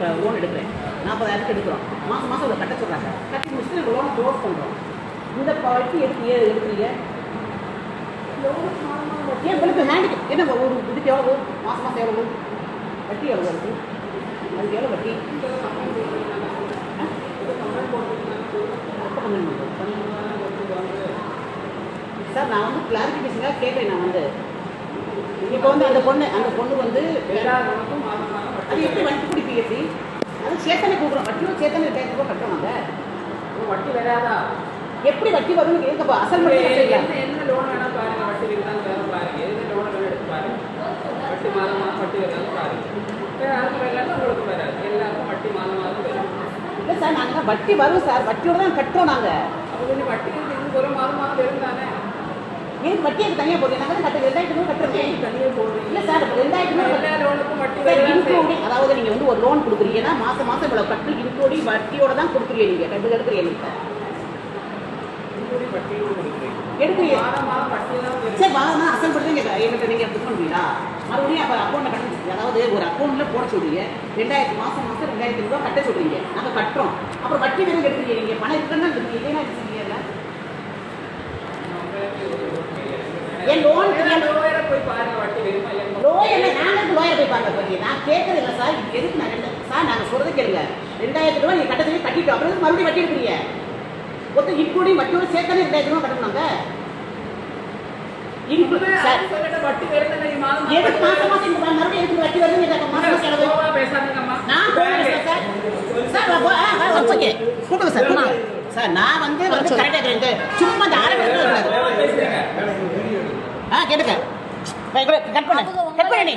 இப்போ லோன் எடுக்கிறேன் 40,000 எடுக்கிறோம் மாதம் மாதம் இவ்வளோ கட்ட சொல்கிறாங்க கட்டி முடிச்சுட்டு நம்ம லோனை க்ளோஸ் பண்ணுறோம் இந்த வட்டி எடுக்கிறீங்க ஏன் உங்களுக்கு ஹேண்டு என்ன ஒரு இதுக்கு எவ்வளோ மாதம் மாதம் எவ்வளோ வட்டி எவ்வளோ இருக்குது அதுக்கு எவ்வளோ வட்டி சார் நான் வந்து கிளாரிஃபிகேஷனாக கேட்குறேன் நான் வந்து இப்போ வந்து அந்த பொண்ணு வந்து அது எப்படி வட்டி பிடிப்பி அது சேத்தனை கொடுக்குறோம் வட்டியும் சேத்தனை 2000 ரூபா கட்டுறாங்க வட்டி வராதா எப்படி வட்டி வரும்னு கேட்கப்பா அசல் என்ன லோன் வேணா பாருங்க வட்டி இருக்குதான்னு வேணும் பாருங்க எது லோன் வேணும் எடுத்து பாருங்க வட்டி மாதம் வட்டி வருதான்னு பாருங்க யாருக்கும் வரலான்னு உங்களுக்கு வராது எல்லாருக்கும் வட்டி மாதம் வரும் இல்லை சார் நாங்கள் வட்டி வரும் சார் வட்டியோட தான் கட்டுறோம் நாங்கள் அப்போ கொஞ்சம் வட்டிக்கு இது ஒரு மாதம் வரும் தானே எனக்கு வட்டி எனக்கு தனியாக போடுறேன் நாங்கள் கட்ட 2000 கட்டுறேன் தனியாக போடுறீங்க இல்லை சார் 2000 எல்லா லோனுக்கும் வட்டி இன்க்ளூடிங் அதாவது நீங்கள் வந்து ஒரு லோன் கொடுக்குறீங்கன்னா மாதம் மாதம் இவ்வளோ கட்டு இன்க்ளூடிங் வட்டியோட தான் கொடுக்குறீங்க நீங்கள் கட்டு எடுக்கிறீங்க எடுக்கிறீங்க சரி வாங்க அசல் படி தான் எங்கிட்ட நீங்கள் புக் பண்ணுவீங்களா மறுபடியும் அப்போ அக்கௌண்ட்டில் கட்ட அதாவது ஒரு அக்கௌண்ட்டில் போட சொல்றீங்க 2000 மாதம் 2000 ரூபா கட்ட சொல்கிறீங்க நாங்கள் கட்டுறோம் அப்புறம் வட்டி வேணும் எடுக்கிறீங்க நீங்கள் பணம் இருக்குன்னா இல்லைன்னா இல்லை என் லோன் லோயரை போய் பாருங்க வட்டி வேணுமா லோயர் நாங்கள் லோயர் போய் பாருங்க பற்றி நான் கேட்கறது இல்லை சார் இது எதுக்கு நான் சார் நாங்கள் சொல்கிறது கேளுங்க 2000 ரூபா நீங்கள் கட்ட சொல்லி கட்டிட்டோம் அப்புறம் மறுபடியும் வட்டி எடுக்கிறீங்க ஒருத்தர் இப்படி வட்டியோட சேர்த்தானே 2000 ரூபா கட்டணுங்க வட்டி வருது எதுக்கு மாதம் மாதம் இந்த மறுபடியும் எதுக்கு வட்டி வருது மாதம் செலவு நான் கூப்பிடுங்க சார் சார் நான் வந்து கரெக்டாக இருக்கிறேன் சும்மா இந்த ஆரம்பிச்சு கேட்டுக்க கட் பண்ண நீ